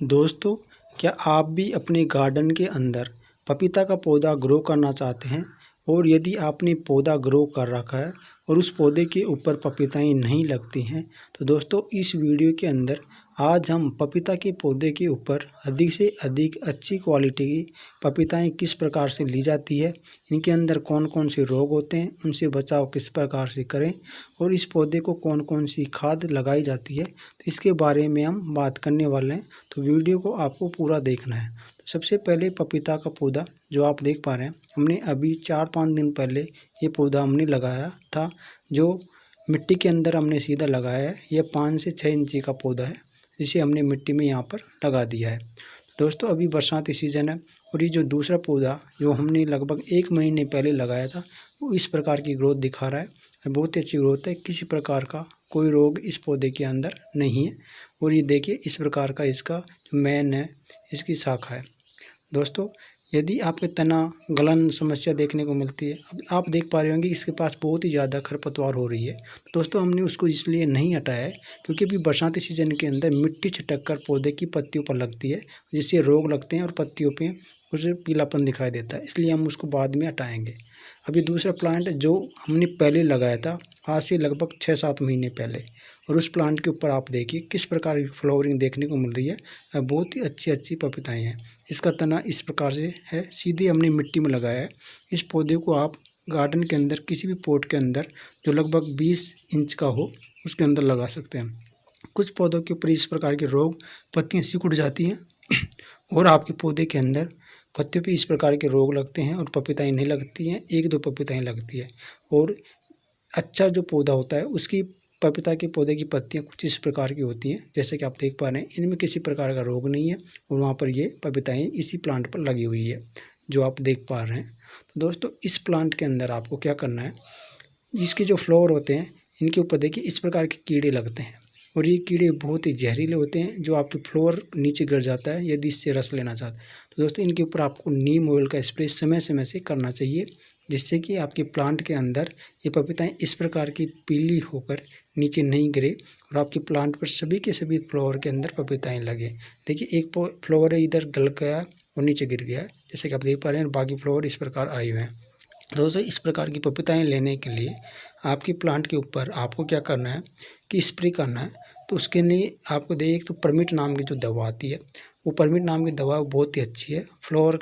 दोस्तों, क्या आप भी अपने गार्डन के अंदर पपीता का पौधा ग्रो करना चाहते हैं? और यदि आपने पौधा ग्रो कर रखा है और उस पौधे के ऊपर पपीताएँ नहीं लगती हैं, तो दोस्तों इस वीडियो के अंदर आज हम पपीता के पौधे के ऊपर अधिक से अधिक अच्छी क्वालिटी की पपीताएँ किस प्रकार से ली जाती है, इनके अंदर कौन-कौन से रोग होते हैं, उनसे बचाव किस प्रकार से करें और इस पौधे को कौन-कौन सी खाद लगाई जाती है, तो इसके बारे में हम बात करने वाले हैं। तो वीडियो को आपको पूरा देखना है। तो सबसे पहले पपीता का पौधा जो आप देख पा रहे हैं, हमने अभी 4-5 दिन पहले ये पौधा हमने लगाया था, जो मिट्टी के अंदर हमने सीधा लगाया है। यह 5 से 6 इंची का पौधा है, जिसे हमने मिट्टी में यहाँ पर लगा दिया है। दोस्तों अभी बरसाती सीज़न है और ये जो दूसरा पौधा जो हमने लगभग 1 महीने पहले लगाया था, वो इस प्रकार की ग्रोथ दिखा रहा है। बहुत ही अच्छी ग्रोथ है, किसी प्रकार का कोई रोग इस पौधे के अंदर नहीं है। और ये देखिए इस प्रकार का इसका जो मेन है, इसकी शाखा है। दोस्तों यदि आपके तना गलन समस्या देखने को मिलती है, अब आप देख पा रहे होंगे इसके पास बहुत ही ज़्यादा खरपतवार हो रही है। दोस्तों हमने उसको इसलिए नहीं हटाया है क्योंकि अभी बरसाती सीजन के अंदर मिट्टी छिटक कर पौधे की पत्तियों पर लगती है, जिससे रोग लगते हैं और पत्तियों पे कुछ पीलापन दिखाई देता है, इसलिए हम उसको बाद में हटाएंगे। अभी दूसरा प्लांट जो हमने पहले लगाया था, आज से लगभग 6-7 महीने पहले, और उस प्लांट के ऊपर आप देखिए किस प्रकार की फ्लावरिंग देखने को मिल रही है। बहुत ही अच्छी पपीताएँ हैं। इसका तना इस प्रकार से है, सीधे हमने मिट्टी में लगाया है। इस पौधे को आप गार्डन के अंदर किसी भी पॉट के अंदर जो लगभग 20 इंच का हो, उसके अंदर लगा सकते हैं। कुछ पौधों के ऊपर इस प्रकार के रोग, पत्तियाँ सिकुड़ जाती हैं और आपके पौधे के अंदर पत्तियों पे इस प्रकार के रोग लगते हैं और पपीताएँ नहीं लगती हैं, 1-2 पपीताएँ लगती है। और अच्छा जो पौधा होता है उसकी पपीता के पौधे की पत्तियाँ कुछ इस प्रकार की होती हैं, जैसे कि आप देख पा रहे हैं इनमें किसी प्रकार का रोग नहीं है और वहाँ पर ये पपीताएँ इसी प्लांट पर लगी हुई है, जो आप देख पा रहे हैं। तो दोस्तों इस प्लांट के अंदर आपको क्या करना है, इसके जो फ्लावर होते हैं इनके ऊपर देखिए इस प्रकार के कीड़े लगते हैं और ये कीड़े बहुत ही जहरीले होते हैं, जो आपके फ्लावर नीचे गिर जाता है यदि इससे रस लेना चाहते हैं। तो दोस्तों इनके ऊपर आपको नीम ऑयल का स्प्रे समय समय से करना चाहिए, जिससे कि आपके प्लांट के अंदर ये पपीताएँ इस प्रकार की पीली होकर नीचे नहीं गिरे और आपके प्लांट पर सभी के सभी फ्लावर के अंदर पपीताएँ लगे। देखिए एक फ्लावर है इधर गल गया और नीचे गिर गया है, जैसे कि आप देख पा रहे हैं, बाकी फ्लावर इस प्रकार आए हुए हैं। दोस्तों इस प्रकार की पपीताएँ लेने के लिए आपके प्लांट के ऊपर आपको क्या करना है कि स्प्रे करना है। तो उसके लिए आपको देखिए एक तो परमिट नाम की जो दवा आती है, वो परमिट नाम की दवा बहुत ही अच्छी है। फ्लावर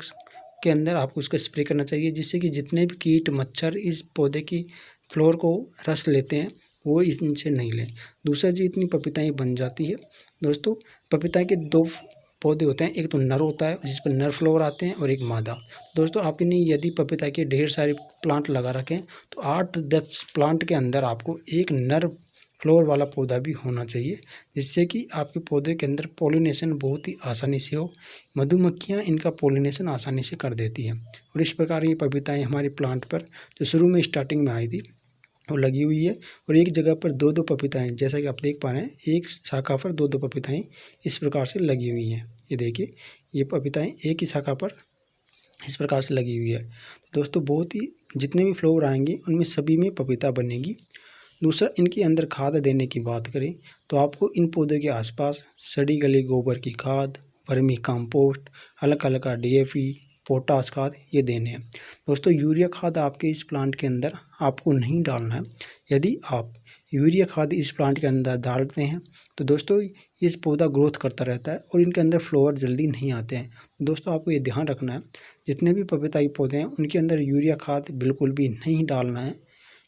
के अंदर आपको उसका स्प्रे करना चाहिए, जिससे कि जितने भी कीट मच्छर इस पौधे की फ्लावर को रस लेते हैं वो इनसे नहीं लें। दूसरा जी इतनी पपीताएँ बन जाती है। दोस्तों पपीता के 2 पौधे होते हैं, एक तो नर होता है जिस पर नर फ्लावर आते हैं और एक मादा। दोस्तों आपने यदि पपीता के ढेर सारे प्लांट लगा रखें तो 8-10 प्लांट के अंदर आपको एक नर फ्लावर वाला पौधा भी होना चाहिए, जिससे कि आपके पौधे के अंदर पॉलिनेशन बहुत ही आसानी से हो। मधुमक्खियाँ इनका पॉलिनेशन आसानी से कर देती हैं और इस प्रकार ये पपीताएँ हमारे प्लांट पर जो शुरू में स्टार्टिंग में आई थी वो लगी हुई है। और एक जगह पर 2-2 पपीताएँ, जैसा कि आप देख पा रहे हैं, एक शाखा पर 2-2 पपीताएँ इस प्रकार से लगी हुई हैं। ये देखिए ये पपीताएँ एक ही शाखा पर इस प्रकार से लगी हुई है। दोस्तों बहुत ही जितने भी फ्लावर आएंगे उनमें सभी में पपीता बनेगी। दूसरा इनके अंदर खाद देने की बात करें तो आपको इन पौधों के आसपास सड़ी गली गोबर की खाद, वर्मी कंपोस्ट, हल्का DAP, पोटास खाद ये देने हैं। दोस्तों यूरिया खाद आपके इस प्लांट के अंदर आपको नहीं डालना है। यदि आप यूरिया खाद इस प्लांट के अंदर डालते हैं तो दोस्तों इस पौधा ग्रोथ करता रहता है और इनके अंदर फ्लावर जल्दी नहीं आते हैं। दोस्तों आपको ये ध्यान रखना है, जितने भी पपीता के पौधे हैं उनके अंदर यूरिया खाद बिल्कुल भी नहीं डालना है,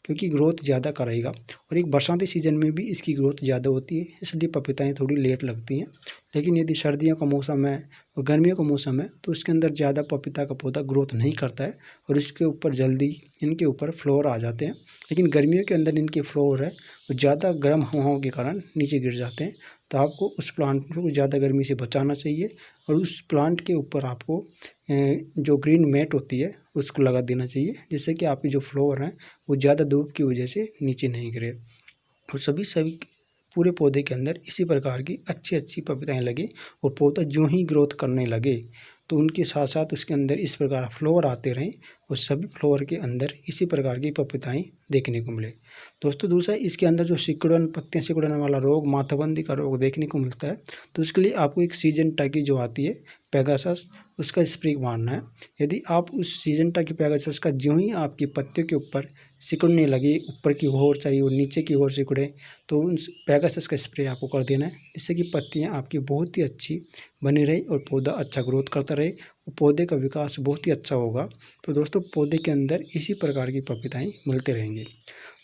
क्योंकि ग्रोथ ज़्यादा करेगा और एक बरसाती सीज़न में भी इसकी ग्रोथ ज़्यादा होती है, इसलिए पपीताएँ थोड़ी लेट लगती हैं। लेकिन यदि सर्दियों का मौसम है और गर्मियों का मौसम है तो उसके अंदर ज़्यादा पपीता का पौधा ग्रोथ नहीं करता है और इसके ऊपर जल्दी इनके ऊपर फ्लावर आ जाते हैं। लेकिन गर्मियों के अंदर इनके फ्लावर है वो ज़्यादा गर्म हवाओं के कारण नीचे गिर जाते हैं, तो आपको उस प्लांट को ज़्यादा गर्मी से बचाना चाहिए और उस प्लांट के ऊपर आपको जो ग्रीन मैट होती है उसको लगा देना चाहिए, जिससे कि आपके जो फ्लावर हैं वो ज़्यादा धूप की वजह से नीचे नहीं गिरे और सभी पूरे पौधे के अंदर इसी प्रकार की अच्छी पपीताएँ लगे और पौधा जो ही ग्रोथ करने लगे तो उनके साथ साथ उसके अंदर इस प्रकार फ्लावर आते रहें और सभी फ्लावर के अंदर इसी प्रकार की पपीताएँ देखने को मिले। दोस्तों दूसरा, इसके अंदर जो सिकुड़न, पत्तियाँ सिकुड़ने वाला रोग, माथाबंदी का रोग देखने को मिलता है, तो उसके लिए आपको एक सिजेंटा की जो आती है पेगासस, उसका स्प्रे मारना है। यदि आप उस सिजेंटा की पेगासस का ज्यों ही आपकी पत्तियों के ऊपर सिकुड़ने लगे, ऊपर की ओर चाहिए और नीचे की ओर सिकुड़े, तो उन पेगासस का स्प्रे आपको कर देना है, जिससे कि पत्तियाँ आपकी बहुत ही अच्छी बनी रही और पौधा अच्छा ग्रोथ करता रहे और पौधे का विकास बहुत ही अच्छा होगा। तो दोस्तों पौधे के अंदर इसी प्रकार की पपीताएँ मिलते रहेंगे।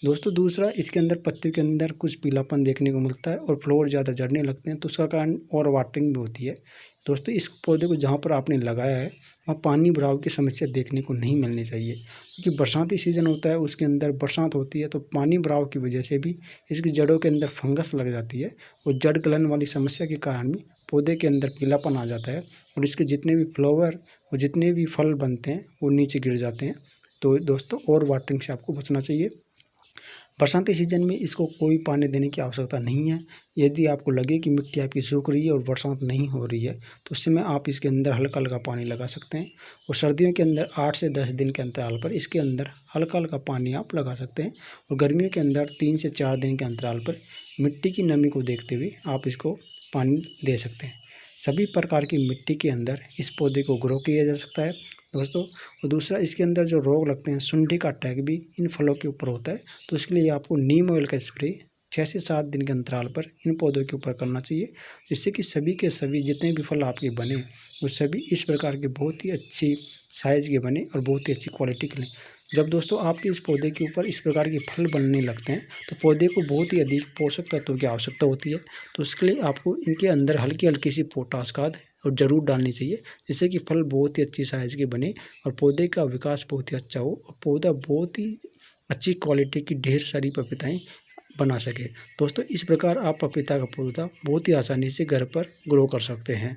दोस्तों दूसरा, इसके अंदर पत्तियों के अंदर कुछ पीलापन देखने को मिलता है और फ्लावर ज़्यादा झड़ने लगते हैं, तो उसका कारण और वाटरिंग भी होती है। दोस्तों इस पौधे को जहाँ पर आपने लगाया है वहाँ पानी भराव की समस्या देखने को नहीं मिलनी चाहिए, क्योंकि बरसाती सीज़न होता है, उसके अंदर बरसात होती है, तो पानी भराव की वजह से भी इसकी जड़ों के अंदर फंगस लग जाती है और जड़ गलन वाली समस्या के कारण भी पौधे के अंदर पीलापन आ जाता है और इसके जितने भी फ्लावर और जितने भी फल बनते हैं वो नीचे गिर जाते हैं। तो दोस्तों और वाटरिंग से आपको बचना चाहिए। बरसाती सीजन में इसको कोई पानी देने की आवश्यकता नहीं है। यदि आपको लगे कि मिट्टी आपकी सूख रही है और बरसात नहीं हो रही है, तो उस समय आप इसके अंदर हल्का हल्का पानी लगा सकते हैं और सर्दियों के अंदर 8 से 10 दिन के अंतराल पर इसके अंदर हल्का हल्का पानी आप लगा सकते हैं और गर्मियों के अंदर 3 से 4 दिन के अंतराल पर मिट्टी की नमी को देखते हुए आप इसको पानी दे सकते हैं। सभी प्रकार की मिट्टी के अंदर इस पौधे को ग्रो किया जा सकता है दोस्तों। और दूसरा, इसके अंदर जो रोग लगते हैं, सुंडी का अटैक भी इन फलों के ऊपर होता है, तो इसके लिए आपको नीम ऑयल का स्प्रे 6 से 7 दिन के अंतराल पर इन पौधों के ऊपर करना चाहिए, जिससे कि सभी के सभी जितने भी फल आपके बने वो सभी इस प्रकार के बहुत ही अच्छी साइज़ के बने और बहुत ही अच्छी क्वालिटी के लें। जब दोस्तों आपके इस पौधे के ऊपर इस प्रकार के फल बनने लगते हैं, तो पौधे को बहुत ही अधिक पोषक तत्वों की आवश्यकता होती है, तो उसके लिए आपको इनके अंदर हल्की हल्की सी पोटाश खाद और ज़रूर डालनी चाहिए, जिससे कि फल बहुत ही अच्छी साइज़ के बने और पौधे का विकास बहुत ही अच्छा हो और पौधा बहुत ही अच्छी क्वालिटी की ढेर सारी पपीताएँ बना सके। दोस्तों इस प्रकार आप पपीता का पौधा बहुत ही आसानी से घर पर ग्रो कर सकते हैं।